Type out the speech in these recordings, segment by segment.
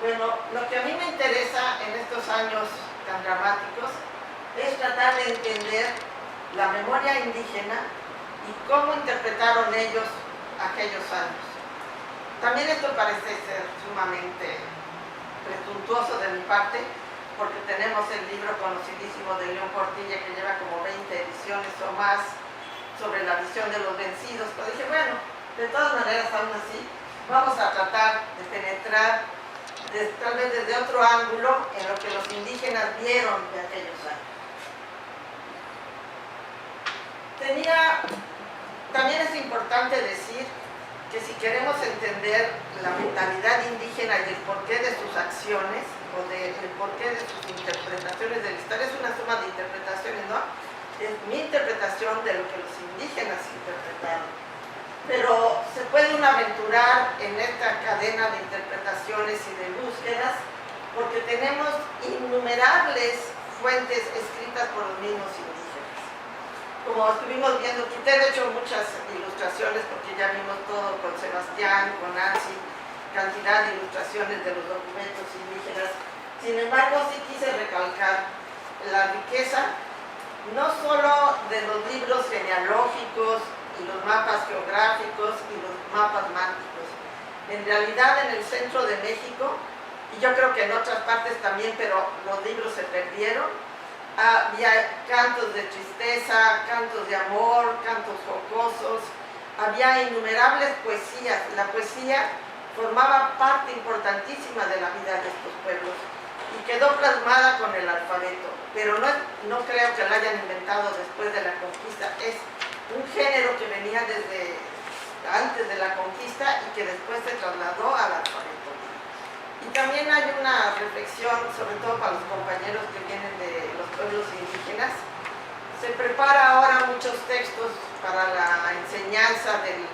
Bueno, lo que a mí me interesa en estos años tan dramáticos es tratar de entender la memoria indígena y cómo interpretaron ellos aquellos años. También esto parece ser sumamente presuntuoso de mi parte, porque tenemos el libro conocidísimo de León Portilla que lleva como 20 ediciones o más sobre la visión de los vencidos, pero dije, bueno, de todas maneras, aún así, vamos a tratar de penetrar tal vez desde otro ángulo en lo que los indígenas vieron de aquellos años. También es importante decir que si queremos entender la mentalidad indígena y el porqué de sus acciones o el porqué de sus interpretaciones de la historia, es una suma de interpretaciones, ¿no? Es mi interpretación de lo que los indígenas interpretaron. Pero se puede uno aventurar en esta cadena de interpretaciones y de búsquedas porque tenemos innumerables fuentes escritas por los mismos indígenas. Como estuvimos viendo, quité de hecho muchas ilustraciones porque ya vimos todo con Sebastián, con Nancy, cantidad de ilustraciones de los documentos indígenas. Sin embargo, sí quise recalcar la riqueza no solo de los libros genealógicos y los mapas geográficos y los mapas mánticos. En realidad, en el centro de México, y yo creo que en otras partes también, pero los libros se perdieron, había cantos de tristeza, cantos de amor, cantos jocosos, había innumerables poesías. La poesía formaba parte importantísima de la vida de estos pueblos y quedó plasmada con el alfabeto, pero no creo que la hayan inventado después de la conquista. Es un género que venía desde antes de la conquista y que después se trasladó al alfabeto. Y también hay una reflexión, sobre todo para los compañeros que vienen de los pueblos indígenas. Se prepara ahora muchos textos para la enseñanza de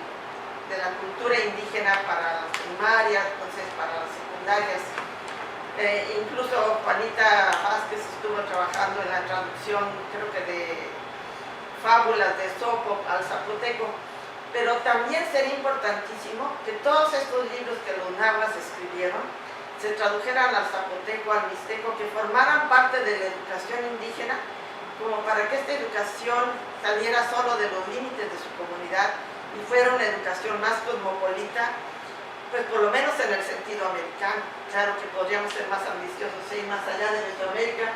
la cultura indígena para las primarias, entonces para las secundarias. Incluso Juanita Vázquez estuvo trabajando en la traducción, creo que de fábulas de Esopo al zapoteco. Pero también sería importantísimo que todos estos libros que los nahuas escribieron se tradujeran al zapoteco, al mixteco, que formaran parte de la educación indígena, como para que esta educación saliera solo de los límites de su comunidad y fuera una educación más cosmopolita, pues por lo menos en el sentido americano. Claro que podríamos ser más ambiciosos e ir más allá de Mesoamérica,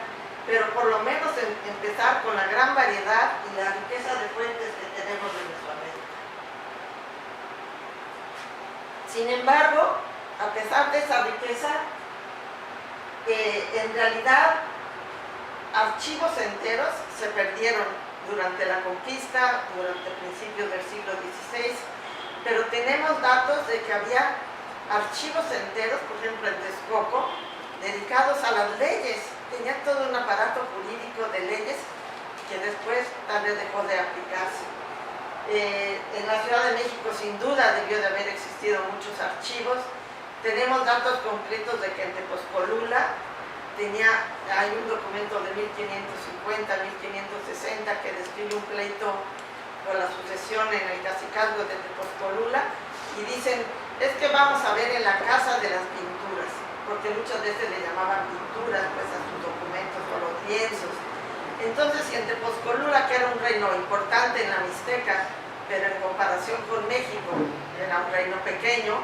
pero por lo menos empezar con la gran variedad y la riqueza de fuentes que tenemos de Mesoamérica. Sin embargo, a pesar de esa riqueza, en realidad archivos enteros se perdieron durante la conquista, durante principios del siglo XVI, pero tenemos datos de que había archivos enteros, por ejemplo en Texcoco, dedicados a las leyes. Tenía todo un aparato jurídico de leyes que después tal vez dejó de aplicarse. En la Ciudad de México sin duda debió de haber existido muchos archivos. Tenemos datos concretos de que en Tepozcolula hay un documento de 1550-1560 que describe un pleito por la sucesión en el cacicazgo de Tepozcolula y dicen, es que vamos a ver en la casa de las pinturas, porque muchas veces le llamaban pinturas pues a sus documentos o los lienzos. Entonces, si en Tepozcolula, que era un reino importante en la Mixteca, pero en comparación con México era un reino pequeño,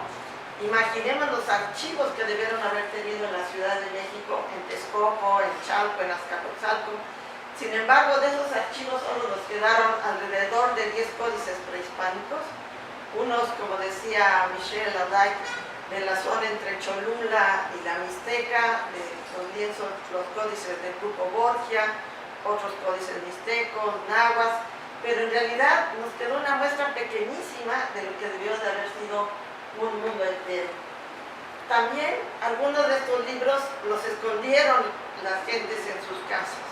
imaginemos los archivos que debieron haber tenido en la Ciudad de México, en Texcoco, en Chalco, en Azcapotzalco. Sin embargo, de esos archivos solo nos quedaron alrededor de 10 códices prehispánicos, unos, como decía Michel Laday, de la zona entre Cholula y la Mixteca, los lienzos, los códices del grupo Borgia, otros códices mixtecos, nahuas, pero en realidad nos quedó una muestra pequeñísima de lo que debió de haber sido un mundo entero. También algunos de estos libros los escondieron las gentes en sus casas.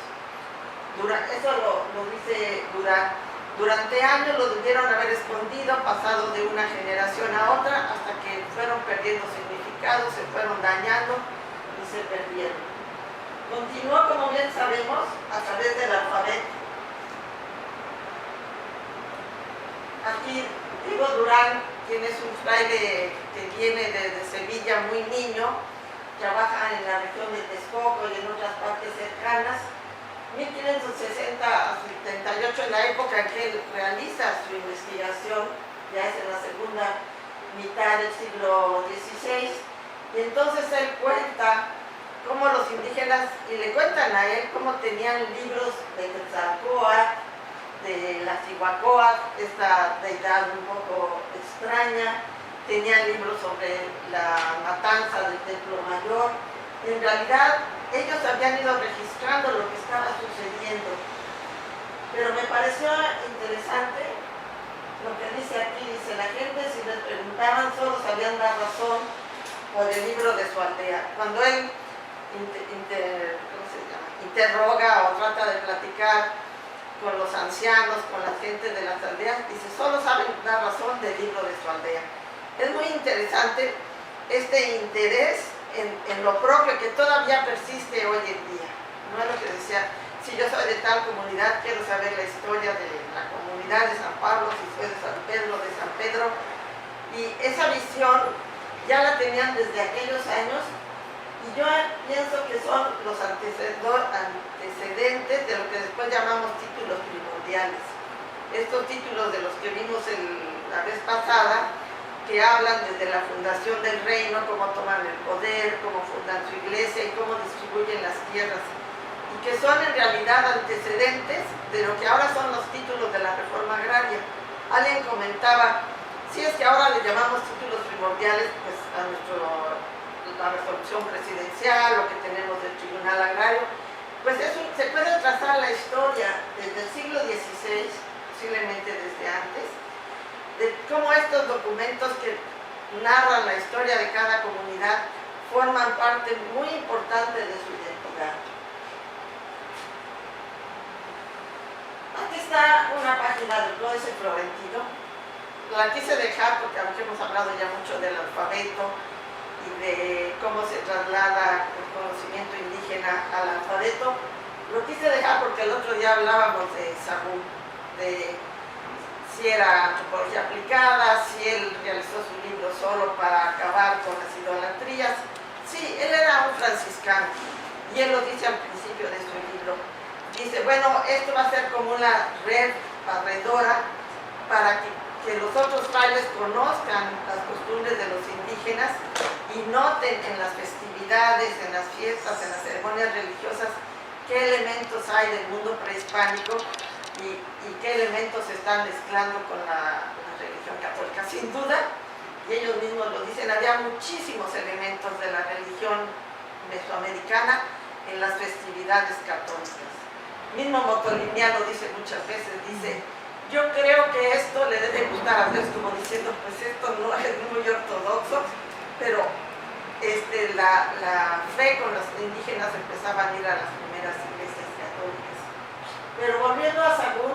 Eso lo dice Durán. Durante años los debieron haber escondido, pasado de una generación a otra, hasta que fueron perdiendo significado, se fueron dañando y se perdieron. Continuó, como bien sabemos, a través del alfabeto. Aquí Diego Durán, quien es un fraile que viene desde Sevilla muy niño, trabaja en la región de Texcoco y en otras partes cercanas. 1560 a 78, en la época en que él realiza su investigación, ya es en la segunda mitad del siglo XVI, y entonces él cuenta cómo los indígenas, y le cuentan a él cómo tenían libros de Quetzalcóatl, de la Cihuacóatl, esta deidad un poco extraña, tenían libros sobre la matanza del Templo Mayor. En realidad ellos habían ido registrando lo que estaba sucediendo, pero me pareció interesante lo que dice aquí. Dice: la gente, si les preguntaban, solo sabían dar razón por el libro de su aldea. Cuando él interroga o trata de platicar con los ancianos, con la gente de las aldeas, dice: solo saben dar razón del libro de su aldea. Es muy interesante este interés en lo propio que todavía persiste hoy en día. No es lo que decía: si yo soy de tal comunidad, quiero saber la historia de la comunidad de San Pablo, si soy de San Pedro. Y esa visión ya la tenían desde aquellos años, y yo pienso que son los antecedentes de lo que después llamamos títulos primordiales. Estos títulos de los que vimos la vez pasada, que hablan desde la fundación del reino, cómo toman el poder, cómo fundan su iglesia y cómo distribuyen las tierras, y que son en realidad antecedentes de lo que ahora son los títulos de la reforma agraria. Alguien comentaba: si es que ahora le llamamos títulos primordiales pues a la resolución presidencial, lo que tenemos del Tribunal Agrario, pues se puede trazar la historia desde el siglo XVI, posiblemente desde antes, de cómo estos documentos que narran la historia de cada comunidad forman parte muy importante de su identidad. Aquí está una página del Códice Florentino. La quise dejar porque aunque hemos hablado ya mucho del alfabeto y de cómo se traslada el conocimiento indígena al alfabeto, lo quise dejar porque el otro día hablábamos de Sagún, de si era antropología aplicada, si él realizó su libro solo para acabar con las idolatrías. Sí, él era un franciscano, y él lo dice al principio de su libro. Dice: bueno, esto va a ser como una red barredora para que los otros frailes conozcan las costumbres de los indígenas y noten en las festividades, en las fiestas, en las ceremonias religiosas, qué elementos hay del mundo prehispánico y qué elementos se están mezclando con la religión católica. Sin duda, y ellos mismos lo dicen, había muchísimos elementos de la religión mesoamericana en las festividades católicas. Mismo Motoliniano dice muchas veces, dice: yo creo que esto le debe gustar a Dios, como diciendo, pues esto no es muy ortodoxo, pero la fe con los indígenas empezaban a ir a las primeras iglesias católicas. Pero volviendo a Sagún,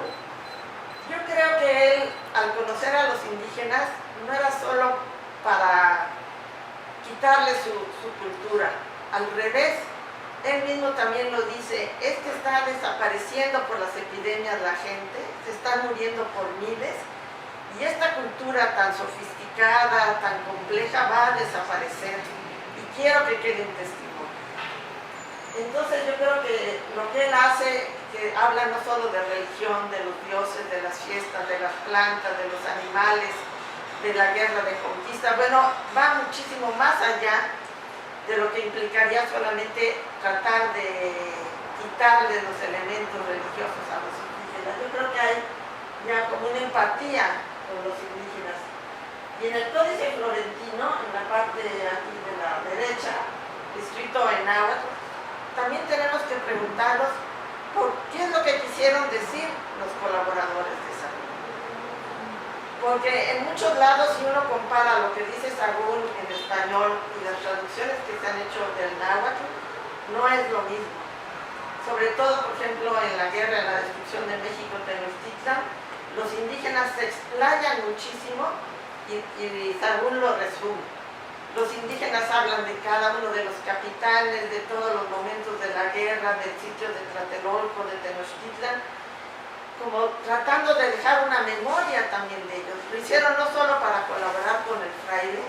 yo creo que él, al conocer a los indígenas, no era solo para quitarle su cultura. Al revés, él mismo también lo dice: es que está desapareciendo por las epidemias la gente, se están muriendo por miles, y esta cultura tan sofisticada, tan compleja, va a desaparecer, y quiero que quede un testimonio. Entonces yo creo que lo que él hace, que habla no solo de religión, de los dioses, de las fiestas, de las plantas, de los animales, de la guerra de conquista, bueno, va muchísimo más allá de lo que implicaría solamente tratar de quitarle los elementos religiosos a los indígenas. Yo creo que hay ya como una empatía con los indígenas. Y en el Códice Florentino, en la parte aquí de la derecha, escrito en náhuatl, también tenemos que preguntarnos por qué es lo que quisieron decir los colaboradores de Sagún. Porque en muchos lados, si uno compara lo que dice Sagún en español y las traducciones que se han hecho del náhuatl, no es lo mismo. Sobre todo, por ejemplo, en la guerra, en la destrucción de México, Tenochtitlan, los indígenas se explayan muchísimo y Sagún lo resume. Los indígenas hablan de cada uno de los capitanes, de todos los momentos de la guerra, del sitio de Tlatelolco, de Tenochtitlan, como tratando de dejar una memoria también de ellos. Lo hicieron no solo para colaborar con el fraile,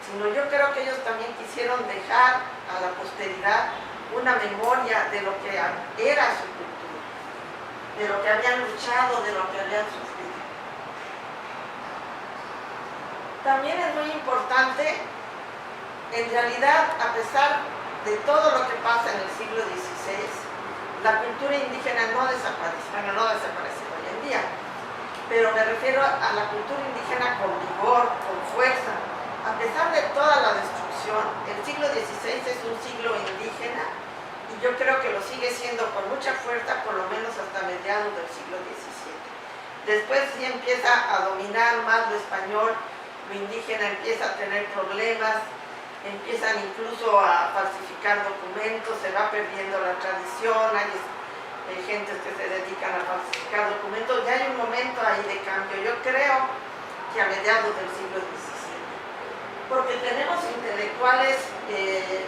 sino yo creo que ellos también quisieron dejar a la posteridad una memoria de lo que era su cultura, de lo que habían luchado, de lo que habían sufrido. También es muy importante, en realidad, a pesar de todo lo que pasa en el siglo XVI, la cultura indígena no desaparece, bueno, no desaparece hoy en día, pero me refiero a la cultura indígena con vigor, con fuerza. A pesar de toda la destrucción, el siglo XVI es un siglo indígena y yo creo que lo sigue siendo con mucha fuerza, por lo menos hasta mediados del siglo XVII. Después sí empieza a dominar más lo español, lo indígena empieza a tener problemas, empiezan incluso a falsificar documentos, se va perdiendo la tradición, hay gentes que se dedican a falsificar documentos, ya hay un momento ahí de cambio, yo creo que a mediados del siglo XVII. Porque tenemos intelectuales de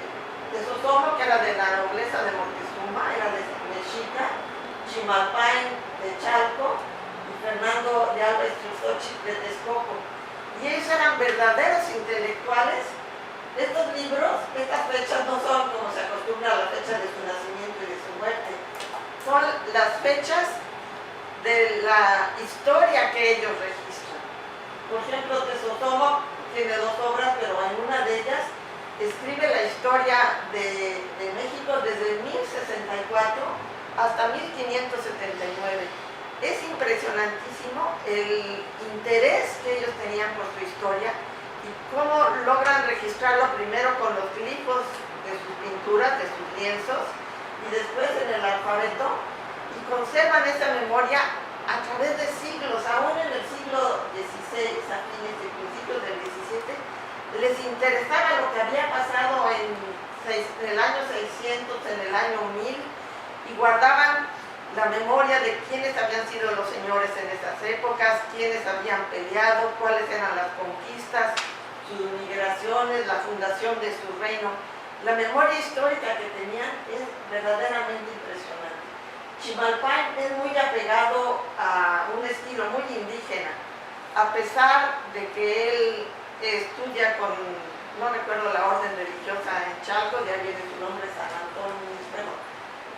Sosomo, que era de la nobleza de Moctezuma, era de Mexica, Chimalpain de Chalco y Fernando de Alba Xochitl de Texcoco. Y ellos eran verdaderos intelectuales. Estos libros, estas fechas no son como se acostumbra a la fecha de su nacimiento y de su muerte, son las fechas de la historia que ellos registran. Por ejemplo, de Sosomo tiene dos obras, pero en una de ellas escribe la historia de México desde 1064 hasta 1579. Es impresionantísimo el interés que ellos tenían por su historia y cómo logran registrarlo primero con los glifos de sus pinturas, de sus lienzos, y después en el alfabeto, y conservan esa memoria a través de siglos. Aún en el siglo XVI, a fines y principios del XVII, les interesaba lo que había pasado en el año 600, en el año 1000, y guardaban la memoria de quiénes habían sido los señores en esas épocas, quiénes habían peleado, cuáles eran las conquistas, sus migraciones, la fundación de su reino. La memoria histórica que tenían es verdaderamente impresionante. Chimalpain es muy apegado a un estilo muy indígena, a pesar de que él estudia con, no recuerdo la orden religiosa en Chalco, de ahí viene su nombre, San Antonio,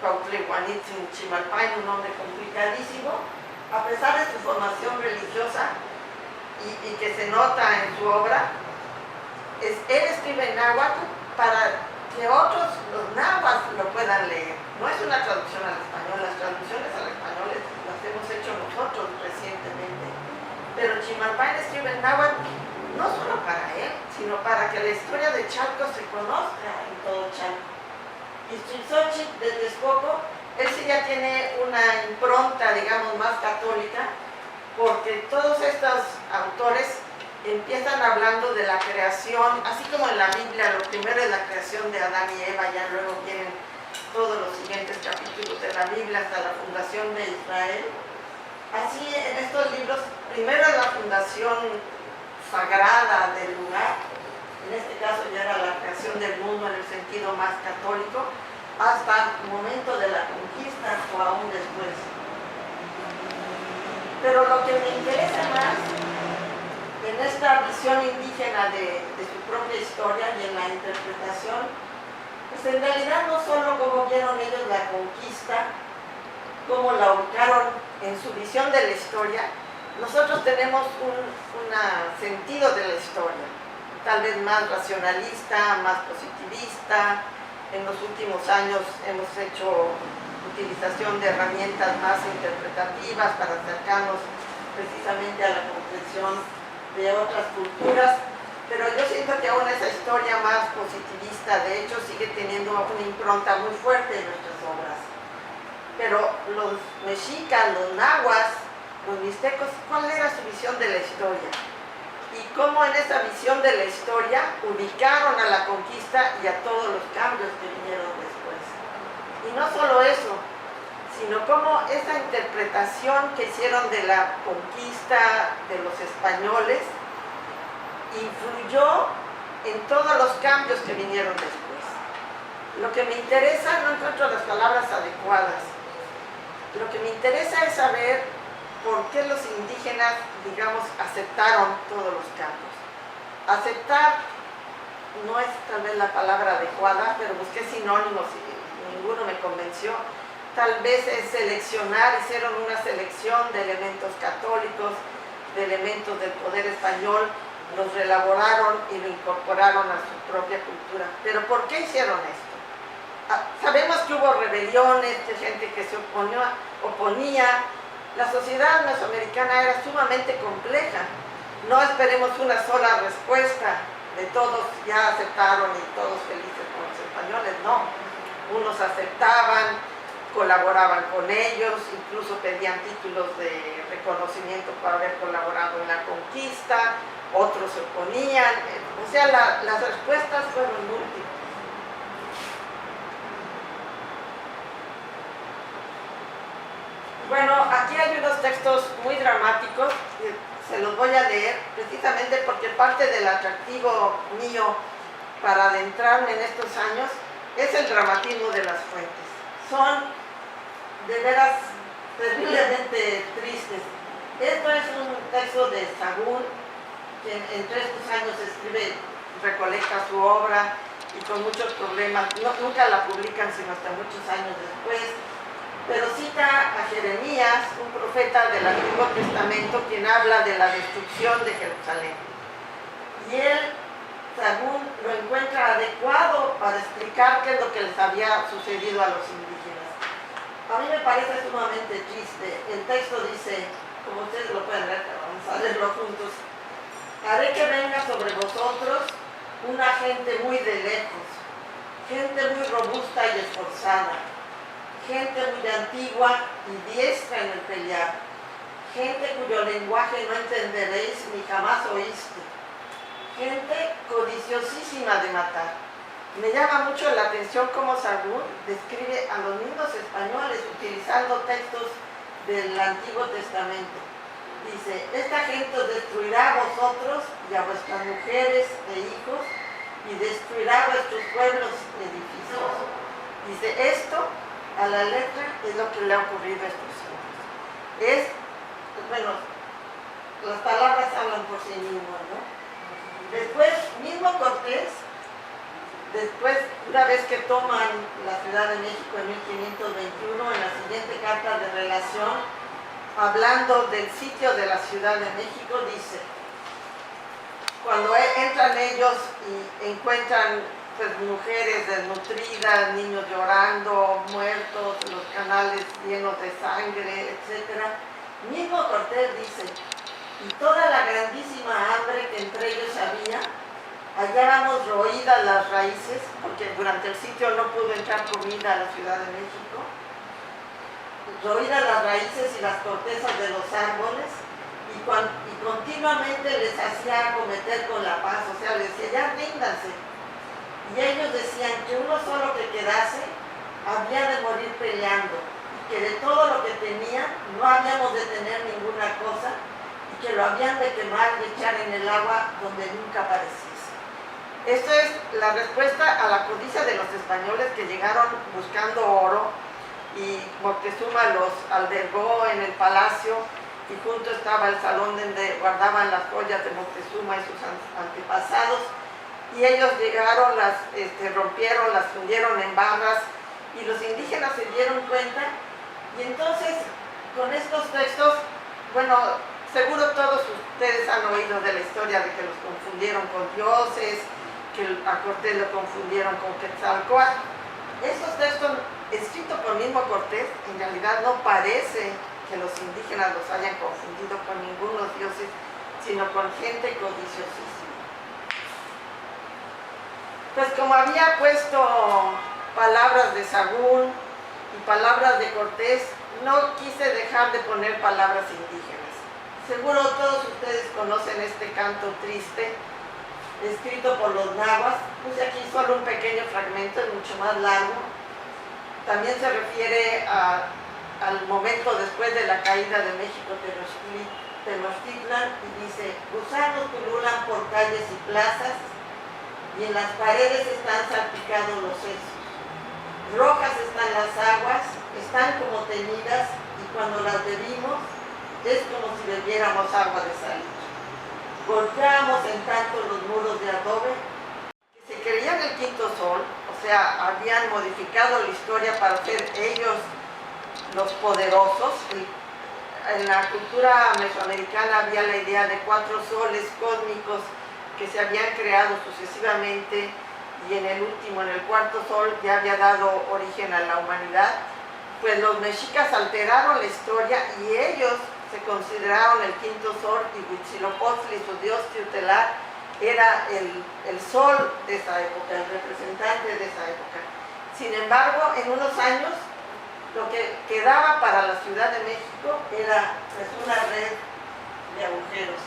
Cuauhtlihuanitsin Chimalpain, un nombre complicadísimo. A pesar de su formación religiosa y que se nota en su obra, él escribe en náhuatl para que otros, los náhuatl, lo puedan leer. No es una traducción al español, las traducciones al español las hemos hecho nosotros recientemente, pero Chimalpain escribe en náhuatl no solo para él, sino para que la historia de Chalco se conozca en todo Chalco. Y Xochitl de Texcoco, él sí ya tiene una impronta, digamos, más católica, porque todos estos autores empiezan hablando de la creación, así como en la Biblia, lo primero es la creación de Adán y Eva, ya luego vienen todos los siguientes capítulos de la Biblia hasta la fundación de Israel. Así en estos libros, primero es la fundación sagrada del lugar, en este caso ya era la creación del mundo en el sentido más católico, hasta el momento de la conquista o aún después. Pero lo que me interesa más en esta visión indígena de su propia historia y en la interpretación, pues en realidad no solo cómo vieron ellos la conquista, cómo la ubicaron en su visión de la historia. Nosotros tenemos un sentido de la historia, tal vez más racionalista, más positivista. En los últimos años hemos hecho utilización de herramientas más interpretativas para acercarnos precisamente a la comprensión de otras culturas, pero yo siento que aún esa historia más positivista, de hecho, sigue teniendo una impronta muy fuerte en nuestras obras. Pero los mexicas, los nahuas, los mixtecos, ¿cuál era su visión de la historia? Y cómo en esa visión de la historia ubicaron a la conquista y a todos los cambios que vinieron después. Y no solo eso, sino cómo esa interpretación que hicieron de la conquista de los españoles influyó en todos los cambios que vinieron después. Lo que me interesa, no encuentro las palabras adecuadas, lo que me interesa es saber por qué los indígenas, digamos, aceptaron todos los cambios. Aceptar no es tal vez la palabra adecuada, pero busqué sinónimos y ninguno me convenció. Tal vez es seleccionar, hicieron una selección de elementos católicos, de elementos del poder español, los reelaboraron y lo incorporaron a su propia cultura. Pero ¿por qué hicieron esto? Sabemos que hubo rebeliones, de gente que se oponía. La sociedad mesoamericana era sumamente compleja. No esperemos una sola respuesta de todos ya aceptaron y todos felices con los españoles, no. Unos aceptaban, colaboraban con ellos, incluso pedían títulos de reconocimiento por haber colaborado en la conquista, otros se oponían, o sea, las respuestas fueron múltiples. Bueno, aquí hay unos textos muy dramáticos, se los voy a leer precisamente porque parte del atractivo mío para adentrarme en estos años es el dramatismo de las fuentes. Son de veras terriblemente tristes. Esto es un texto de Sahagún, que entre estos años escribe, recolecta su obra y con muchos problemas, nunca la publican sino hasta muchos años después, pero cita a Jeremías, un profeta del Antiguo Testamento, quien habla de la destrucción de Jerusalén. Y él, Sahagún, lo encuentra adecuado para explicar qué es lo que les había sucedido a los indígenas. A mí me parece sumamente triste. El texto dice, como ustedes lo pueden ver, vamos a leerlo juntos: haré que venga sobre vosotros una gente muy de lejos, gente muy robusta y esforzada, gente muy antigua y diestra en el pelear, gente cuyo lenguaje no entenderéis ni jamás oíste, gente codiciosísima de matar. Me llama mucho la atención cómo Sahagún describe a los mismos españoles utilizando textos del Antiguo Testamento. Dice, esta gente os destruirá a vosotros y a vuestras mujeres e hijos y destruirá vuestros pueblos y edificios. Dice, esto a la letra es lo que le ha ocurrido a estos hombres. Bueno, las palabras hablan por sí mismas, ¿no? Después, mismo Cortés, una vez que toman la Ciudad de México en 1521, en la siguiente carta de relación, hablando del sitio de la Ciudad de México, dice, cuando entran ellos y encuentran pues mujeres desnutridas, niños llorando, muertos, los canales llenos de sangre, etc. Mismo Cortés dice, y toda la grandísima hambre que entre ellos había, hallábamos roídas las raíces, porque durante el sitio no pudo entrar comida a la Ciudad de México, roídas las raíces y las cortezas de los árboles, y continuamente les hacía acometer con la paz, o sea, les decía, ya ríndanse. Y ellos decían que uno solo que quedase había de morir peleando, y que de todo lo que tenía no habíamos de tener ninguna cosa, y que lo habían de quemar y echar en el agua donde nunca apareciese. Esto es la respuesta a la codicia de los españoles que llegaron buscando oro, y Moctezuma los albergó en el palacio, y junto estaba el salón donde guardaban las joyas de Moctezuma y sus antepasados. Y ellos llegaron, las rompieron, las fundieron en barras, y los indígenas se dieron cuenta. Y entonces, con estos textos, bueno, seguro todos ustedes han oído de la historia de que los confundieron con dioses, que a Cortés lo confundieron con Quetzalcóatl. Estos textos, escritos por mismo Cortés, en realidad no parece que los indígenas los hayan confundido con ningunos dioses, sino con gente codiciosísima. Pues como había puesto palabras de Sahagún y palabras de Cortés, no quise dejar de poner palabras indígenas. Seguro todos ustedes conocen este canto triste, escrito por los nahuas. Puse aquí solo un pequeño fragmento, es mucho más largo. También se refiere al momento después de la caída de México Tenochtitlan, y dice, gusanos pululan por calles y plazas, y en las paredes están salpicados los sesos. Rojas están las aguas, están como teñidas, y cuando las bebimos es como si bebiéramos agua de salitre. Golpeamos en tanto los muros de adobe que se sea, habían modificado la historia para ser ellos los poderosos. En la cultura mesoamericana había la idea de 4 soles cósmicos que se habían creado sucesivamente, y en el último, en el 4.º sol, ya había dado origen a la humanidad. Pues los mexicas alteraron la historia y ellos se consideraron el 5.º sol, y Huitzilopochtli, su dios tutelar, era el sol de esa época, el representante de esa época. Sin embargo, en unos años, lo que quedaba para la Ciudad de México era pues, una red de agujeros.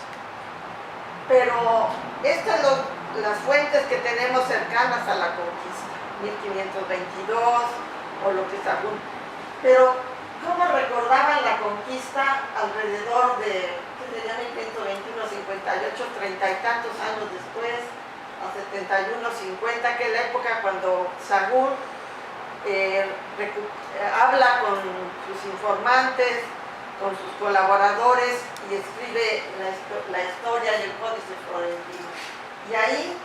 Pero estas son las fuentes que tenemos cercanas a la conquista, 1522 o lo que Sahagún. Pero, ¿cómo recordaban la conquista alrededor de, ¿qué sería 1521, 58, 30 y tantos años después, a 71, 50, que es la época cuando Sahagún habla con sus informantes, con sus colaboradores y escribe la historia y el Códice Florentino. Y ahí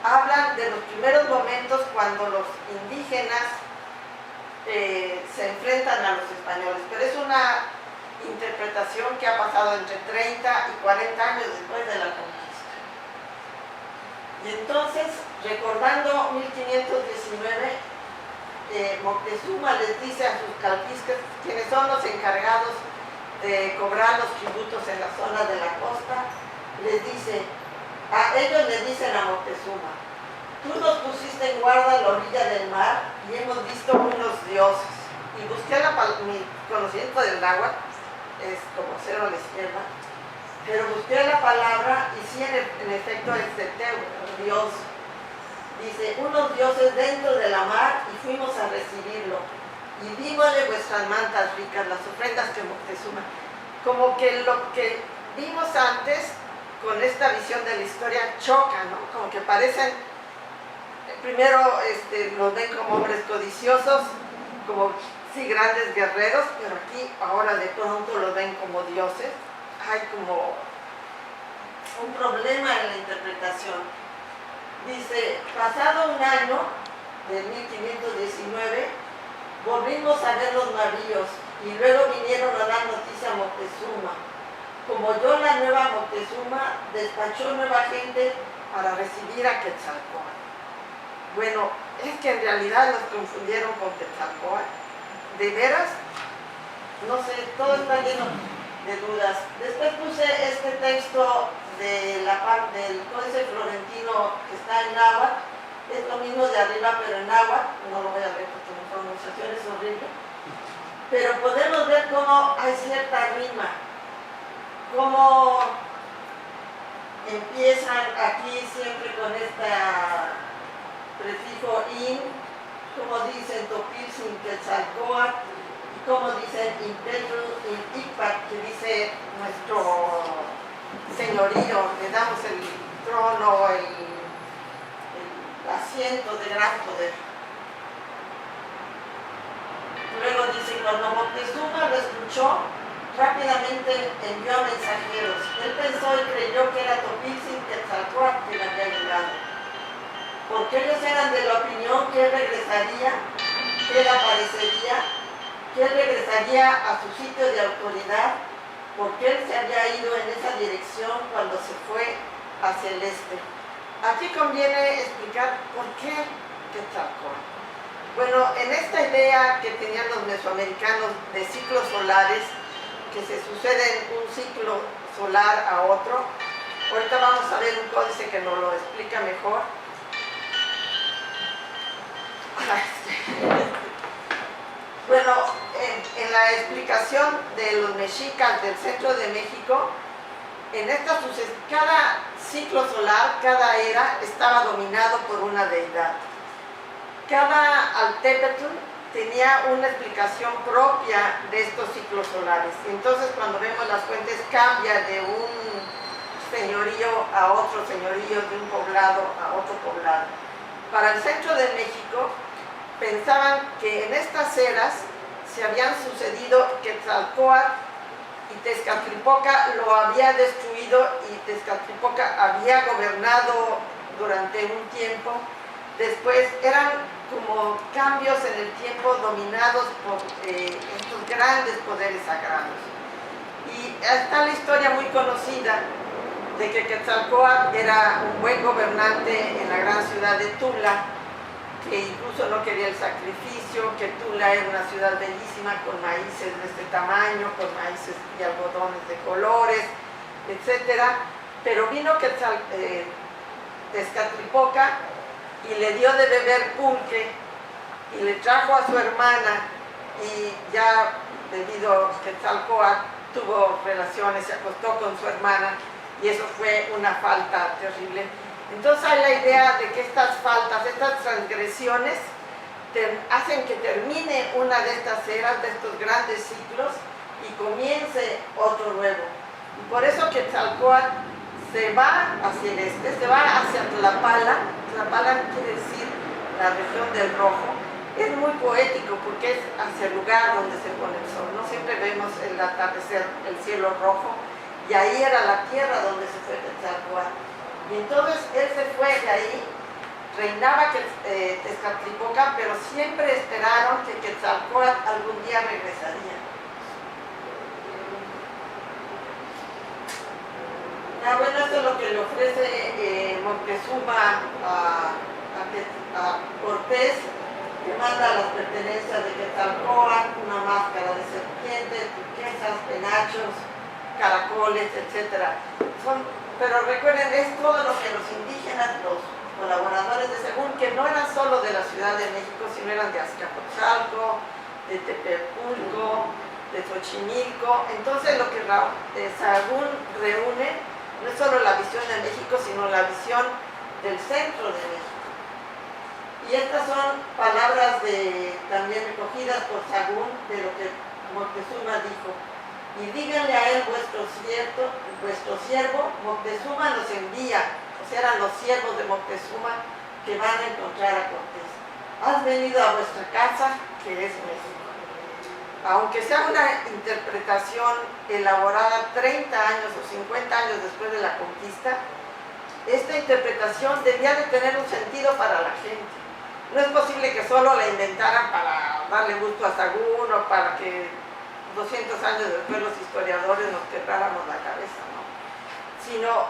hablan de los primeros momentos cuando los indígenas se enfrentan a los españoles, pero es una interpretación que ha pasado entre 30 y 40 años después de la conquista. Y entonces, recordando 1519, Moctezuma les dice a sus calquistas, quienes son los encargados de cobrar los tributos en la zona de la costa, ellos le dicen a Moctezuma: tú nos pusiste en guarda a la orilla del mar y hemos visto unos dioses. Y busqué mi conocimiento del náhuatl, es como 0 a la izquierda, pero busqué la palabra y sí, en efecto es Teteu, Dios. Dice, unos dioses dentro de la mar, y fuimos a recibirlo. Y dímosle vuestras mantas ricas, las ofrendas que Moctezuma. Como que lo que vimos antes con esta visión de la historia choca, ¿no? Como que parecen, primero los ven como hombres codiciosos, como sí grandes guerreros, pero aquí ahora de pronto los ven como dioses. Hay como un problema en la interpretación. Dice, pasado un año, de 1519, volvimos a ver los navíos y luego vinieron a dar noticia a Moctezuma. Como yo, la nueva Moctezuma despachó nueva gente para recibir a Quetzalcóatl. Bueno, es que en realidad los confundieron con Quetzalcóatl. ¿De veras? No sé, todo está lleno de dudas. Después puse este texto de la parte del Códice Florentino que está en náhuatl. Es lo mismo de arriba, pero en náhuatl. No lo voy a leer porque mi pronunciación es horrible. Pero podemos ver cómo hay cierta rima, cómo empiezan aquí siempre con este prefijo in, como dicen Topilzin Quetzalcóatl, y como dicen Impetru in Icpac, que dice nuestro señorío, le damos el trono, el asiento de gran poder. Luego dice, cuando Moctezuma lo escuchó, rápidamente envió a mensajeros. Él pensó y creyó que era Topilzin Quetzalcóatl quien había llegado, porque ellos eran de la opinión que él regresaría, que él aparecería, que él regresaría a su sitio de autoridad, porque él se había ido en esa dirección cuando se fue hacia el este. Aquí conviene explicar por qué Quetzalcóatl. Bueno, en esta idea que tenían los mesoamericanos de ciclos solares, que se suceden un ciclo solar a otro, ahorita vamos a ver un códice que nos lo explica mejor. Bueno, en la explicación de los mexicas del centro de México, cada ciclo solar, cada era, estaba dominado por una deidad. Cada altépetl tenía una explicación propia de estos ciclos solares. Entonces, cuando vemos las fuentes, cambia de un señorío a otro señorío, de un poblado a otro poblado. Para el centro de México, pensaban que en estas eras se habían sucedido Quetzalcóatl y Tezcatlipoca lo había destruido, y Tezcatlipoca había gobernado durante un tiempo. después eran como cambios en el tiempo dominados por estos grandes poderes sagrados. Y está la historia muy conocida de que Quetzalcóatl era un buen gobernante en la gran ciudad de Tula, que incluso no quería el sacrificio, que Tula era una ciudad bellísima con maíces de este tamaño, con maíces y algodones de colores, etc. Pero vino Tezcatlipoca y le dio de beber pulque y le trajo a su hermana, y ya debido a Quetzalcóatl tuvo relaciones, se acostó con su hermana, y eso fue una falta terrible. Entonces hay la idea de que estas faltas, estas transgresiones hacen que termine una de estas eras, de estos grandes ciclos, y comience otro nuevo. Y por eso Quetzalcóatl se va hacia el este, se va hacia Tlapala. Tlapala quiere decir la región del rojo. Es muy poético porque es hacia el lugar donde se pone el sol, ¿no? Siempre vemos el atardecer, el cielo rojo, y ahí era la tierra donde se fue Quetzalcóatl. Y entonces él se fue de ahí, reinaba Tezcatlipoca, pero siempre esperaron que Quetzalcóatl algún día regresaría. Bueno, esto es lo que le ofrece Moctezuma a Cortés, que manda las pertenencias de Quetzalcóatl, una máscara de serpiente, turquesas, penachos, caracoles, etc. Pero recuerden, es todo lo que los indígenas, los colaboradores de Sahagún, que no eran solo de la Ciudad de México, sino eran de Azcapotzalco, de Tepepulco, de Xochimilco. Entonces lo que Sahagún reúne no es solo la visión de México, sino la visión del centro de México. Y estas son palabras también recogidas por Sahagún de lo que Moctezuma dijo. Y díganle a él, vuestro siervo, Moctezuma nos envía, o sea, eran los siervos de Moctezuma que van a encontrar a Cortés. Has venido a vuestra casa, que es México. Aunque sea una interpretación elaborada 30 años o 50 años después de la conquista, esta interpretación debía de tener un sentido para la gente. No es posible que solo la inventaran para darle gusto a Sahagún o para que 200 años después los historiadores nos quebráramos la cabeza, ¿no? Sino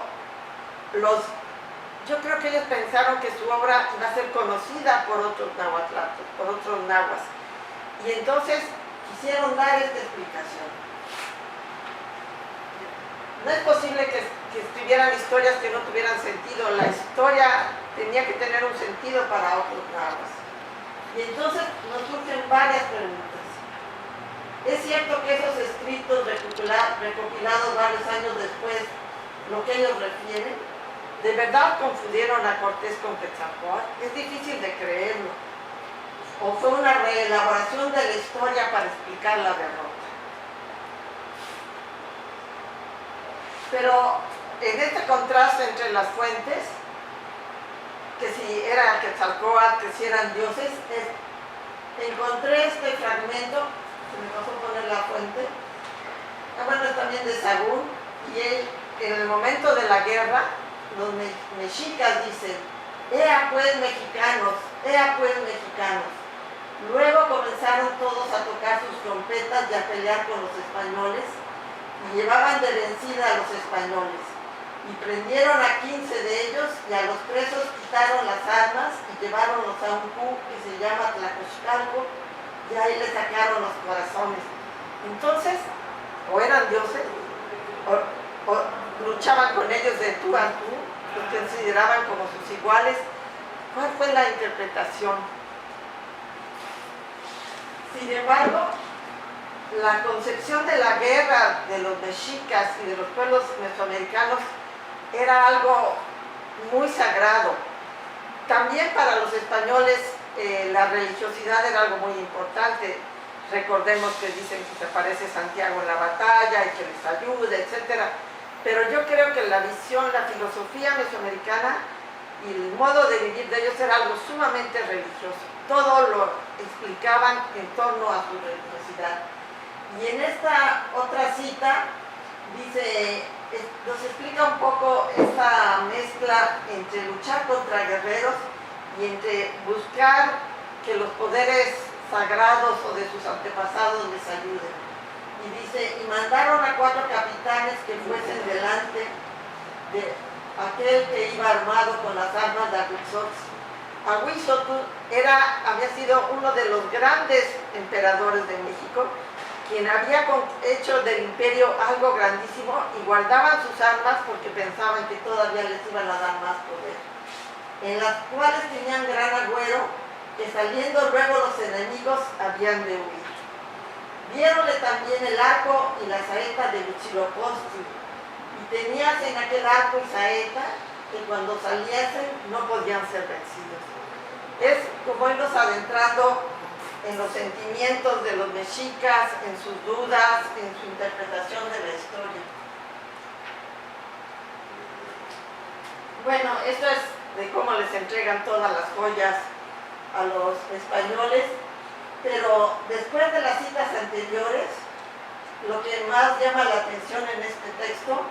yo creo que ellos pensaron que su obra iba a ser conocida por otros nahuatlatos, por otros nahuas. Y entonces quisieron dar esta explicación. No es posible que escribieran historias que no tuvieran sentido. La historia tenía que tener un sentido para otros nahuas. Y entonces nos surgen varias preguntas. ¿Es cierto que esos escritos recopilados varios años después, lo que ellos refieren, de verdad confundieron a Cortés con Quetzalcóatl? Es difícil de creerlo. ¿O fue una reelaboración de la historia para explicar la derrota? Pero en este contraste entre las fuentes, que si era Quetzalcóatl, que si eran dioses, encontré este fragmento. Se me pasó poner la fuente. Bueno, es también de Sahagún, y él, en el momento de la guerra, los mexicas dicen: ea pues mexicanos, ea pues mexicanos. Luego comenzaron todos a tocar sus trompetas y a pelear con los españoles, y llevaban de vencida a los españoles, y prendieron a 15 de ellos, y a los presos quitaron las armas y lleváronlos a un cu que se llama Tlacoxcalco, y ahí le sacaron los corazones. Entonces, o eran dioses, o luchaban con ellos de tú a tú, los consideraban como sus iguales. ¿Cuál fue la interpretación? Sin embargo, la concepción de la guerra de los mexicas y de los pueblos mesoamericanos era algo muy sagrado. También para los españoles la religiosidad era algo muy importante. Recordemos que dicen que se aparece Santiago en la batalla y que les ayuda, etc. Pero yo creo que la visión, la filosofía mesoamericana y el modo de vivir de ellos era algo sumamente religioso. Todo lo explicaban en torno a su religiosidad. Y en esta otra cita dice, nos explica un poco esta mezcla entre luchar contra guerreros y entre buscar que los poderes sagrados o de sus antepasados les ayuden. Y dice, y mandaron a 4 capitanes que fuesen delante de aquel que iba armado con las armas de Ahuitzotl. Ahuitzotl había sido uno de los grandes emperadores de México, quien había hecho del imperio algo grandísimo, y guardaban sus armas porque pensaban que todavía les iban a dar más poder, en las cuales tenían gran agüero, que saliendo luego los enemigos habían de huir. Diéronle también el arco y la saeta de Huitzilopochtli, y tenías en aquel arco y saeta que cuando saliesen no podían ser vencidos. Es como irnos adentrando en los sentimientos de los mexicas, en sus dudas, en su interpretación de la historia. Bueno, esto es de cómo les entregan todas las joyas a los españoles, pero después de las citas anteriores, lo que más llama la atención en este texto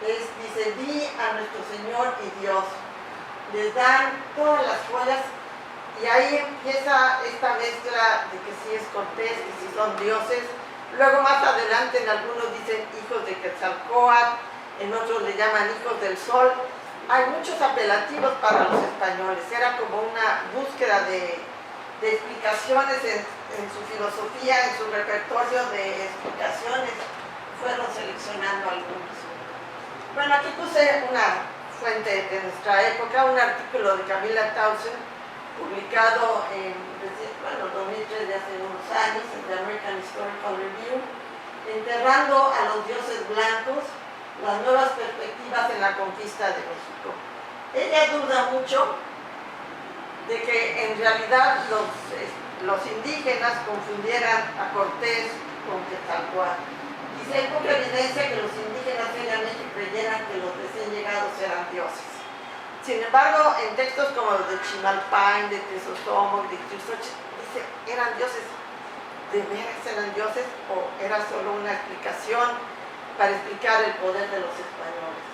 es, dice, di a nuestro Señor y Dios. Les dan todas las joyas, y ahí empieza esta mezcla de que sí es Cortés, que sí son dioses. Luego más adelante en algunos dicen hijos de Quetzalcóatl, en otros le llaman hijos del sol. Hay muchos apelativos para los españoles, era como una búsqueda de explicaciones en su filosofía, en su repertorio de explicaciones. Fueron seleccionando algunos. Bueno, aquí puse una fuente de nuestra época, un artículo de Camila Townsend, publicado en 2003, de hace unos años, en The American Historical Review, enterrando a los dioses blancos, las nuevas perspectivas en la conquista de México. Ella duda mucho de que en realidad los indígenas confundieran a Cortés con Quetzalcóatl. Dice, hay poca evidencia que los indígenas seriamente creyeran que los recién llegados eran dioses. Sin embargo, en textos como los de Chimalpain, de Tezosomoc, de Ixtlilxóchitl, dice, ¿eran dioses? ¿De veras eran dioses? ¿O era solo una explicación para explicar el poder de los españoles?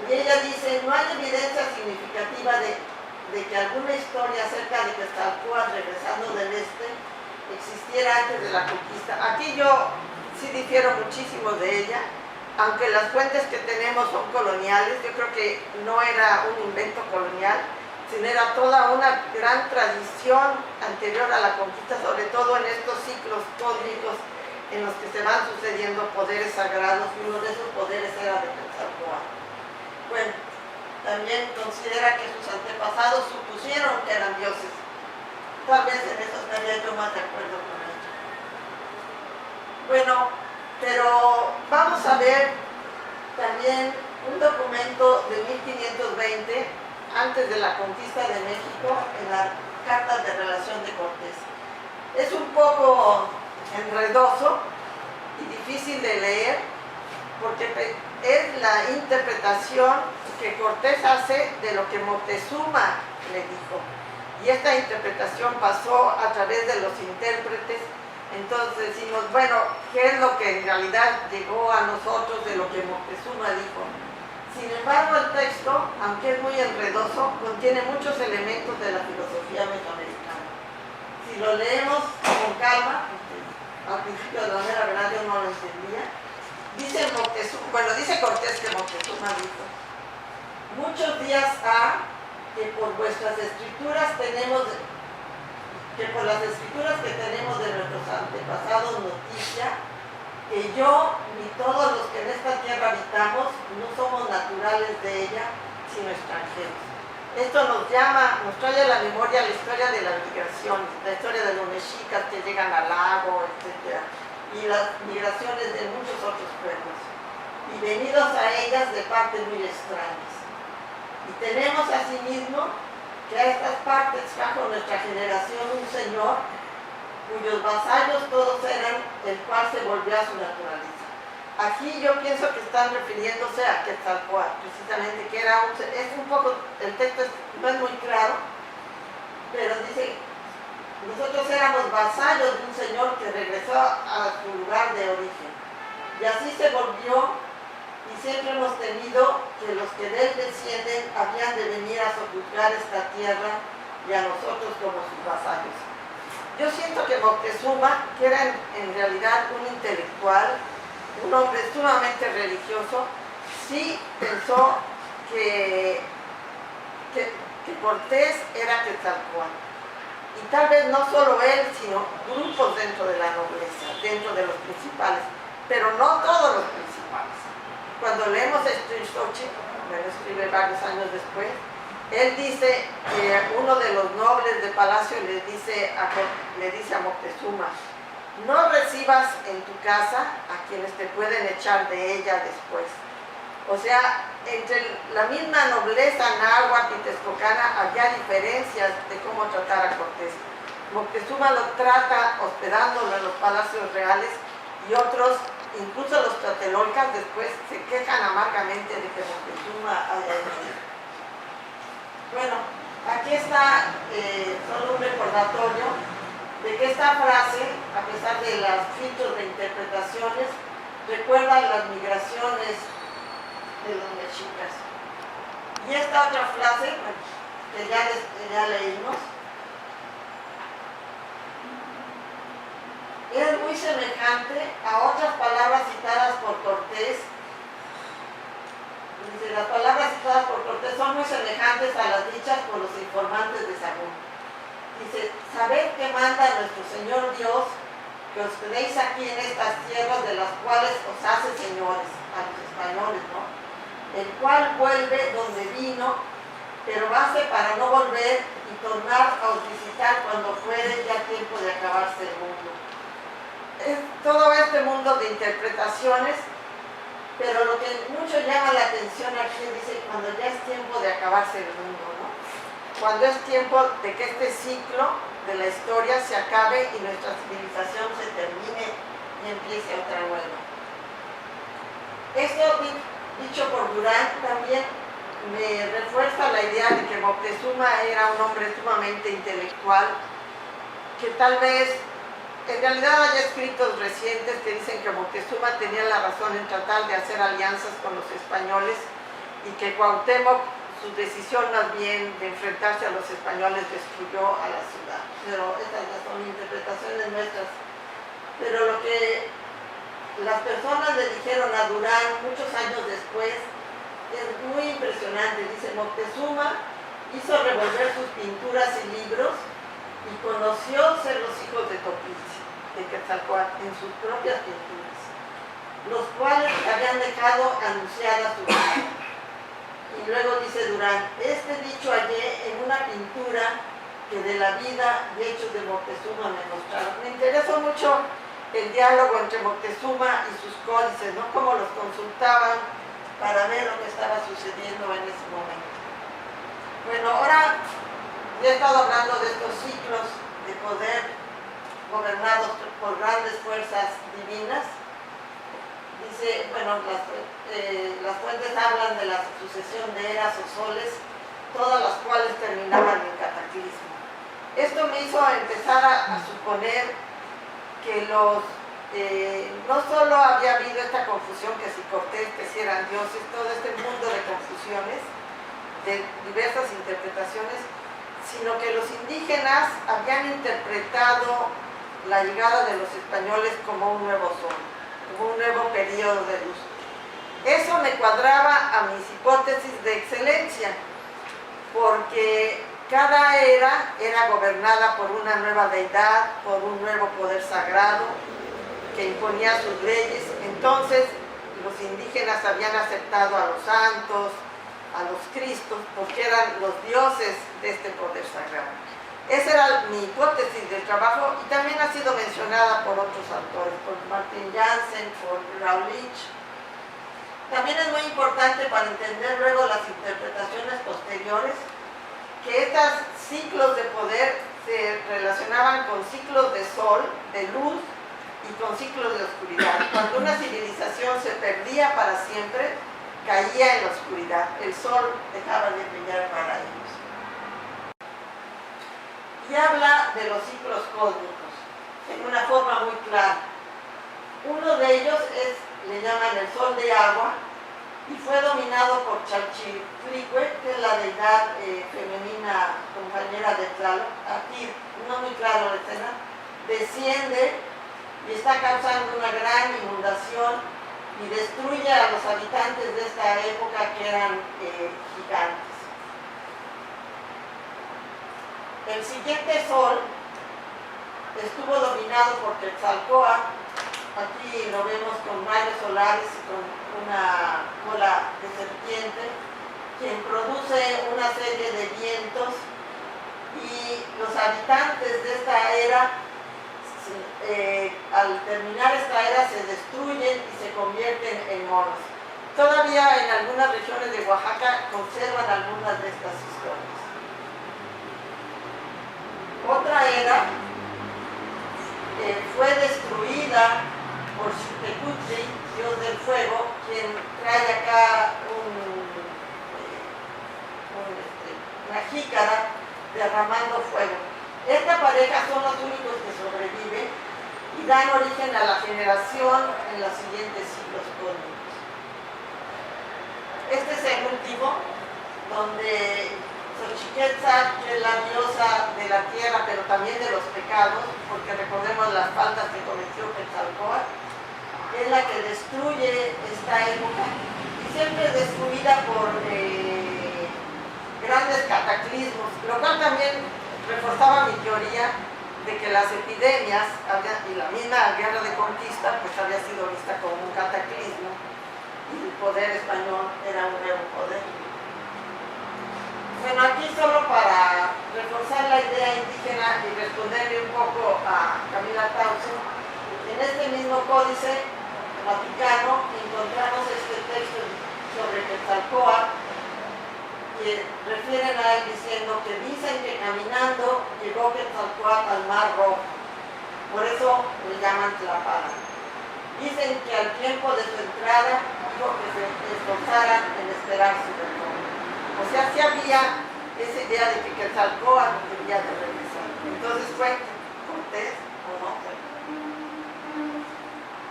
Y ella dice, no hay evidencia significativa de que alguna historia acerca de Quetzalcóatl regresando del este existiera antes de la conquista. Aquí yo sí difiero muchísimo de ella, aunque las fuentes que tenemos son coloniales. Yo creo que no era un invento colonial, sino era toda una gran tradición anterior a la conquista, sobre todo en estos ciclos cósmicos en los que se van sucediendo poderes sagrados, y uno de esos poderes era de Quetzalcóatl. Bueno, también considera que sus antepasados supusieron que eran dioses. Tal vez en eso estaría yo más de acuerdo con ella. Bueno, pero vamos a ver también un documento de 1520, antes de la conquista de México, en las cartas de relación de Cortés. Es un poco enredoso y difícil de leer, porque es la interpretación que Cortés hace de lo que Moctezuma le dijo. Y esta interpretación pasó a través de los intérpretes. Entonces decimos, bueno, ¿qué es lo que en realidad llegó a nosotros de lo que Moctezuma dijo? Sin embargo, el texto, aunque es muy enredoso, contiene muchos elementos de la filosofía mesoamericana. Si lo leemos con calma, al principio de la mera verdad yo no lo entendía, dice Cortés que Moctezuma dijo, muchos días ha que por vuestras escrituras tenemos, que por las escrituras que tenemos de nuestros antepasados noticia, que yo ni todos los que en esta tierra habitamos no somos naturales de ella, sino extranjeros. Esto nos trae a la memoria la historia de las migraciones, la historia de los mexicas que llegan al lago, etc., y las migraciones de muchos otros pueblos, y venidos a ellas de partes muy extrañas. Y tenemos asimismo que a estas partes trajo nuestra generación un señor cuyos vasallos todos eran, el cual se volvió a su naturaleza. Aquí yo pienso que están refiriéndose a Quetzalcóatl, precisamente, que era es un poco, el texto no es muy claro, pero dice, nosotros éramos vasallos de un señor que regresó a su lugar de origen. Y así se volvió, y y siempre hemos temido que los que de él descienden habían de venir a sojuzgar esta tierra y a nosotros como sus vasallos. Yo siento que Moctezuma, que era en realidad un intelectual, un hombre sumamente religioso, sí pensó que Cortés era Quetzalcóatl. Y tal vez no solo él, sino grupos dentro de la nobleza, dentro de los principales, pero no todos los principales. Cuando leemos esto en Xochitl, me lo escribe varios años después, él dice que uno de los nobles de palacio le dice a Moctezuma: no recibas en tu casa a quienes te pueden echar de ella después. O sea, entre la misma nobleza náhuatl y texcocana había diferencias de cómo tratar a Cortés. Moctezuma lo trata hospedándolo en los palacios reales, y otros, incluso los tlatelolcas, después se quejan amargamente de que Moctezuma haya hecho. Bueno, aquí está solo un recordatorio de que esta frase, a pesar de los filtros de interpretaciones, recuerda las migraciones de los mexicas. Y esta otra frase, que ya leímos, es muy semejante a otras palabras citadas por Cortés. Dice: las palabras citadas por Cortés son muy semejantes a las dichas por los informantes de Sahagún. Dice: sabed que manda nuestro Señor Dios que os quedéis aquí en estas tierras, de las cuales os hace señores, a los españoles, ¿no? El cual vuelve donde vino, pero hace para no volver y tornar a os visitar cuando fuere ya tiempo de acabarse el mundo. Es todo este mundo de interpretaciones, pero lo que mucho llama la atención aquí dice: cuando ya es tiempo de acabarse el mundo, ¿no? Cuando es tiempo de que este ciclo de la historia se acabe y nuestra civilización se termine y empiece otra nueva. Esto dicho por Durán también me refuerza la idea de que Moctezuma era un hombre sumamente intelectual, que tal vez en realidad hay escritos recientes que dicen que Moctezuma tenía la razón en tratar de hacer alianzas con los españoles, y que Cuauhtémoc, su decisión más bien de enfrentarse a los españoles, destruyó a la ciudad. Pero estas ya son interpretaciones nuestras. Pero lo que las personas le dijeron a Durán muchos años después es muy impresionante. Dice: Moctezuma hizo revolver sus pinturas y libros y conoció ser los hijos de Topiltzi, de Quetzalcóatl, en sus propias pinturas, los cuales habían dejado anunciada su vida. Y luego dice Durán: este dicho hallé en una pintura que de la vida y hechos de Moctezuma me mostraron. Me interesó mucho el diálogo entre Moctezuma y sus códices, ¿no? Cómo los consultaban para ver lo que estaba sucediendo en ese momento. Bueno, ahora ya he estado hablando de estos ciclos de poder gobernados por grandes fuerzas divinas. Dice, bueno, las fuentes hablan de la sucesión de eras o soles, todas las cuales terminaban en cataclismo. Esto me hizo empezar a suponer que no solo había habido esta confusión, que si Cortés, que si eran dioses, todo este mundo de confusiones, de diversas interpretaciones, sino que los indígenas habían interpretado la llegada de los españoles como un nuevo sol, como un nuevo periodo de luz. Eso me cuadraba a mis hipótesis de excelencia, porque cada era gobernada por una nueva deidad, por un nuevo poder sagrado que imponía sus leyes. Entonces los indígenas habían aceptado a los santos, a los cristos, porque eran los dioses de este poder sagrado. Esa era mi hipótesis del trabajo, y también ha sido mencionada por otros autores, por Martin Jansen, por Raulich. También es muy importante para entender luego las interpretaciones posteriores que estos ciclos de poder se relacionaban con ciclos de sol, de luz, y con ciclos de oscuridad. Cuando una civilización se perdía para siempre, caía en la oscuridad, el sol dejaba de brillar para ellos. Y habla de los ciclos cósmicos en una forma muy clara. Uno de ellos le llaman el sol de agua, y fue dominado por Chalchiflicue, que es la deidad femenina compañera de Tlaloc. Aquí, no muy claro la escena, desciende y está causando una gran inundación y destruye a los habitantes de esta época que eran gigantes. El siguiente sol estuvo dominado por Quetzalcóatl. Aquí lo vemos con rayos solares y con una cola de serpiente, quien produce una serie de vientos, y los habitantes de esta era, al terminar esta era, se destruyen y se convierten en monos. Todavía en algunas regiones de Oaxaca conservan algunas de estas historias. Otra era fue destruida por Xiuhtecuhtli, dios del fuego, quien trae acá una jícara derramando fuego. Esta pareja son los únicos que sobreviven y dan origen a la generación en los siguientes siglos cósmicos. Este es el último, donde Xochiquetzal, que es la diosa de la tierra, pero también de los pecados, porque recordemos las faltas que cometió Quetzalcóatl, es la que destruye esta época, y siempre es destruida por grandes cataclismos, lo cual también reforzaba mi teoría de que las epidemias y la misma guerra de conquista pues había sido vista como un cataclismo, y el poder español era un nuevo poder. Bueno, aquí solo para reforzar la idea indígena y responderle un poco a Camila Tausen, en este mismo códice vaticano encontramos este texto sobre Quetzalcóatl, que refieren a él diciendo que dicen que caminando llegó Quetzalcóatl al Mar Rojo, por eso le llaman Tlapala. Dicen que al tiempo de su entrada dijo que se esforzaran en esperar su retorno. O sea, sí había esa idea de que Quetzalcóatl debía de regresar. Entonces fue Cortés o no fue.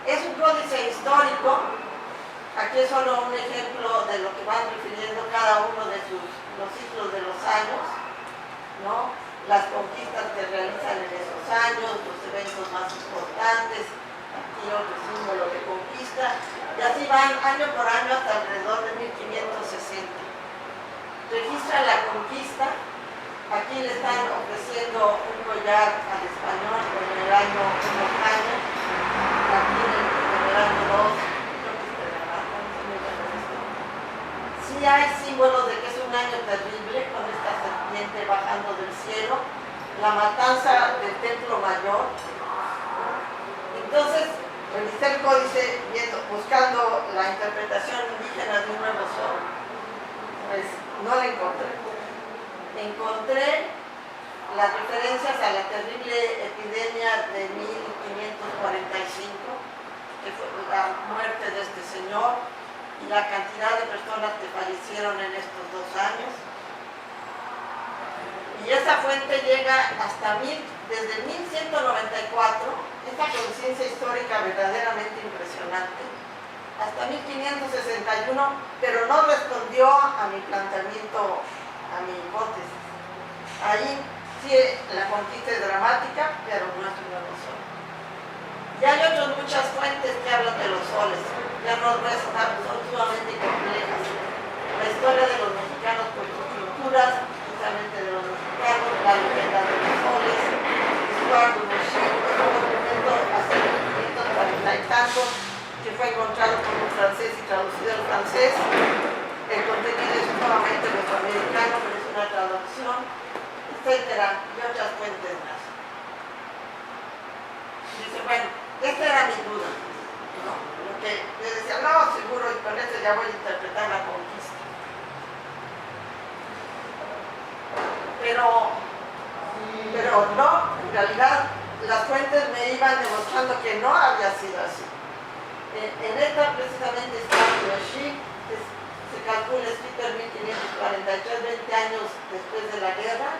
Es un códice histórico. Aquí es solo un ejemplo de lo que van refiriendo cada uno de los ciclos de los años, ¿no? Las conquistas que realizan en esos años, los eventos más importantes, aquí otro símbolo de conquista, y así van año por año hasta alrededor de 1560. Registran la conquista. Aquí le están ofreciendo un collar al español en el año 1 año, aquí en el año 2, creo que sí hay símbolos de que es un año terrible con esta serpiente bajando del cielo, la matanza del templo mayor. Entonces, revisé el códice buscando la interpretación indígena de un nuevo sol, pues no la encontré. Encontré las referencias a la terrible epidemia de 1545, que fue la muerte de este señor y la cantidad de personas que fallecieron en estos 2 años. Y esa fuente llega hasta desde 1194, esta conciencia histórica verdaderamente impresionante, hasta 1561, pero no respondió a mi planteamiento, a mi hipótesis. Ahí sí la conquista es dramática, pero no es un nuevo sol. Y hay muchas fuentes que hablan de los soles, ya no restan, son sumamente complejas. La historia de los mexicanos por sus culturas, justamente de los mexicanos, la leyenda de los soles, Stuart du Monchy, un documento hace 1540 y tantos, que fue encontrado por un francés y traducido al francés. El contenido es nuevamente mesoamericano, pero es una traducción, etcétera, y otras fuentes más. Dice, bueno, esta era mi duda, ¿no? Lo que le decía, no, seguro, y con esto ya voy a interpretar la conquista. Pero no, en realidad las fuentes me iban demostrando que no había sido así. En esta precisamente está Monchy, que se calcula escrito en 1543, 20 años después de la guerra.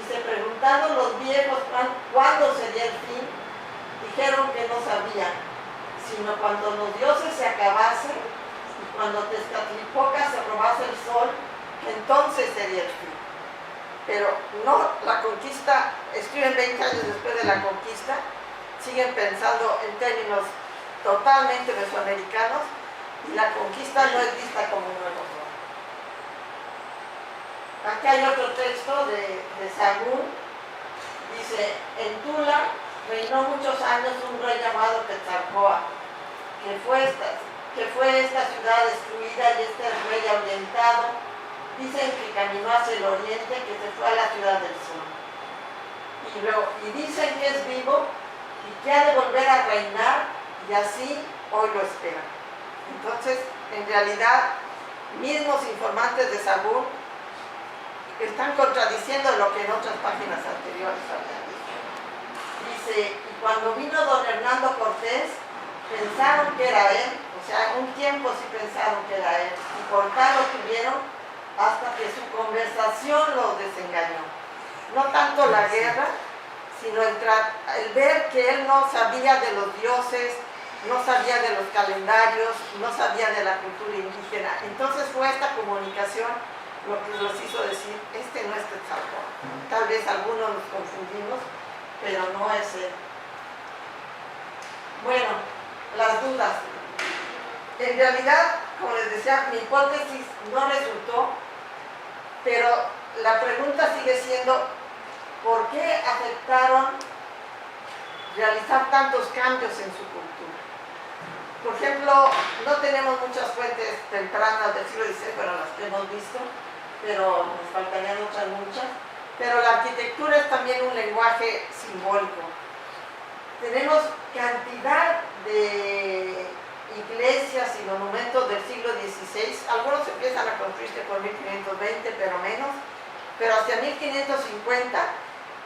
Dice, preguntando los viejos cuándo sería el fin, dijeron que no sabían, sino cuando los dioses se acabasen y y cuando Tezcatlipoca se robase el sol, entonces sería el fin. Pero no, la conquista, escriben 20 años después de la conquista, siguen pensando en términos totalmente mesoamericanos, y la conquista no es vista como un nuevo sol. Aquí hay otro texto de Sahagún. Dice: en Tula reinó muchos años un rey llamado Quetzalcóatl, que fue esta ciudad destruida, y este rey ahuyentado, dicen que caminó hacia el oriente, que se fue a la ciudad del sur. Y dicen que es vivo y que ha de volver a reinar, y así hoy lo esperan. Entonces, en realidad, mismos informantes de Sahagún están contradiciendo lo que en otras páginas anteriores habían dicho. Dice: y cuando vino don Hernando Cortés, pensaron que era él, o sea, un tiempo sí pensaron que era él, y por tal lo tuvieron hasta que su conversación los desengañó. No tanto la guerra, sino el ver que él no sabía de los dioses, no sabía de los calendarios, no sabía de la cultura indígena. Entonces fue esta comunicación lo que los hizo decir: este no es Quetzalcóatl. Tal vez algunos nos confundimos, pero no es él. Bueno, las dudas. En realidad, como les decía, mi hipótesis no resultó, pero la pregunta sigue siendo: ¿por qué aceptaron realizar tantos cambios en su cultura? Por ejemplo, no tenemos muchas fuentes tempranas del siglo XVI, bueno, las que hemos visto, pero nos faltarían otras muchas. Pero la arquitectura es también un lenguaje simbólico. Tenemos cantidad de iglesias y monumentos del siglo XVI. Algunos empiezan a construirse por 1520, pero menos. Pero hacia 1550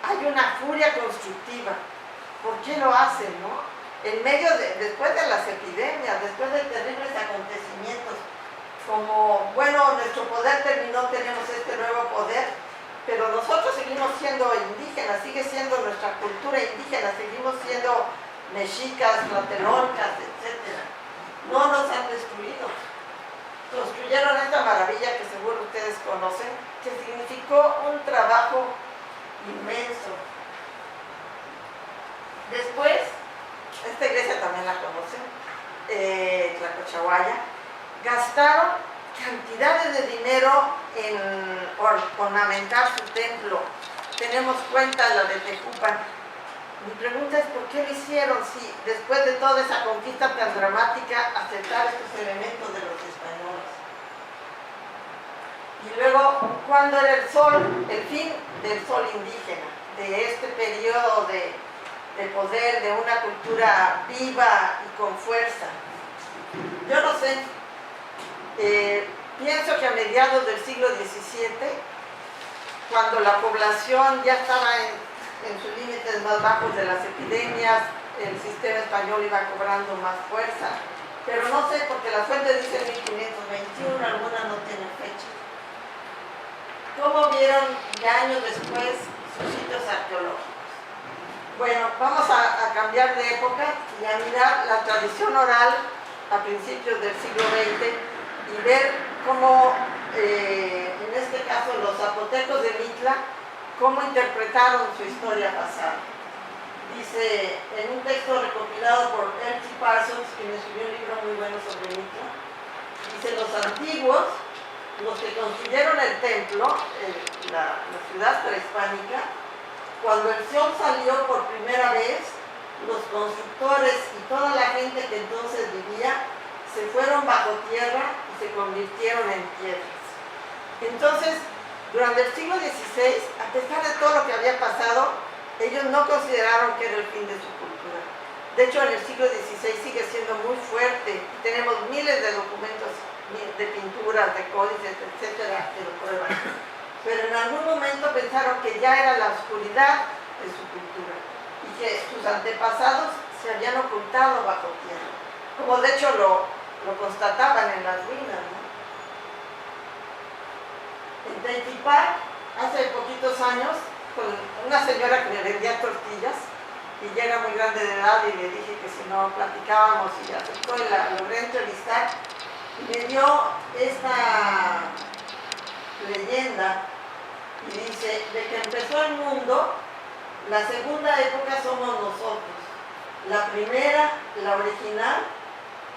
hay una furia constructiva. ¿Por qué lo hacen, no? Después de las epidemias, después de terribles acontecimientos, como, bueno, nuestro poder terminó, tenemos este nuevo poder, pero nosotros seguimos siendo indígenas, sigue siendo nuestra cultura indígena, seguimos siendo mexicas, tlatelolcas, etc. No nos han destruido. Construyeron esta maravilla que seguro ustedes conocen, que significó un trabajo inmenso. Después, esta iglesia también la conocen, Tlacochahuaya, gastaron cantidades de dinero en ornamentar su templo. Tenemos cuenta la de Tecupan. Mi pregunta es: ¿por qué lo hicieron si después de toda esa conquista tan dramática aceptar estos elementos de los españoles? Y luego, ¿cuándo era el fin del sol indígena? De este periodo de poder, de una cultura viva y con fuerza. Yo no sé, pienso que a mediados del siglo XVII, cuando la población ya estaba en sus límites más bajos de las epidemias, el sistema español iba cobrando más fuerza, pero no sé, porque las fuentes dicen 1521, algunas no tienen fecha. ¿Cómo vieron ya años después sus sitios arqueológicos? Bueno, vamos a cambiar de época y a mirar la tradición oral a principios del siglo XX y ver cómo, en este caso, los zapotecos de Mitla, cómo interpretaron su historia pasada. Dice, en un texto recopilado por L.T. Parsons, quien escribió un libro muy bueno sobre Mitla, dice: los antiguos, los que construyeron el templo, la ciudad prehispánica, cuando el sol salió por primera vez, los constructores y toda la gente que entonces vivía se fueron bajo tierra y se convirtieron en piedras. Entonces, durante el siglo XVI, a pesar de todo lo que había pasado, ellos no consideraron que era el fin de su cultura. De hecho, en el siglo XVI sigue siendo muy fuerte. Tenemos miles de documentos de pinturas, de códices, etcétera, que lo prueban. Pero en algún momento pensaron que ya era la oscuridad de su cultura y que sus antepasados se habían ocultado bajo tierra, como de hecho lo constataban en las ruinas, ¿no? En Teitipac, hace poquitos años, con una señora que me vendía tortillas, y ya era muy grande de edad, y le dije que si no platicábamos, y aceptó y la logré entrevistar. me dio esta leyenda y dice, de que empezó el mundo, la segunda época somos nosotros. La primera, la original,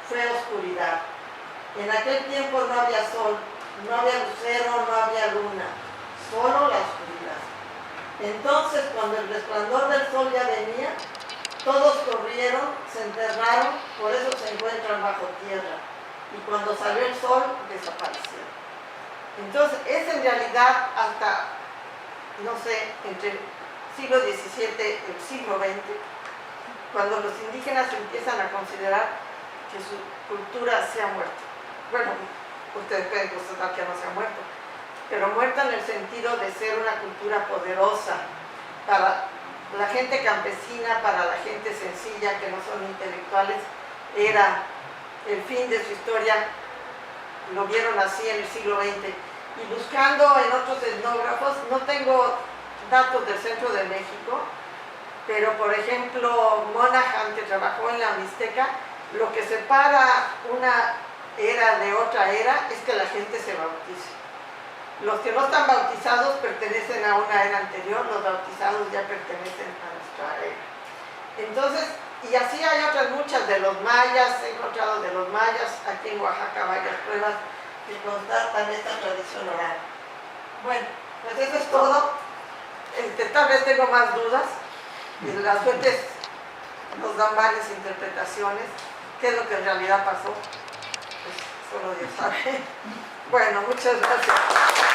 fue oscuridad. En aquel tiempo no había sol, no había lucero, no había luna, solo la oscuridad. Entonces, cuando el resplandor del sol ya venía, todos corrieron, se enterraron, por eso se encuentran bajo tierra. Y cuando salió el sol, desaparecieron. Entonces, es en realidad hasta, no sé, entre el siglo XVII y el siglo XX, cuando los indígenas empiezan a considerar que su cultura se ha muerto. Bueno, ustedes pueden constatar que no se ha muerto, pero muerta en el sentido de ser una cultura poderosa para la gente campesina, para la gente sencilla, que no son intelectuales, era el fin de su historia, lo vieron así en el siglo XX. Y buscando en otros etnógrafos, no tengo datos del centro de México, pero por ejemplo, Monahan, que trabajó en la Mixteca, lo que separa una era de otra era es que la gente se bautice. Los que no están bautizados pertenecen a una era anterior, los bautizados ya pertenecen a nuestra era. Entonces, y así hay otras muchas de los mayas, he encontrado de los mayas, aquí en Oaxaca varias pruebas que constatan esta tradición oral. Bueno, pues eso es todo. Tal vez tengo más dudas, y las fuentes nos dan varias interpretaciones. ¿Qué es lo que en realidad pasó? Pues solo Dios sabe. Bueno, muchas gracias.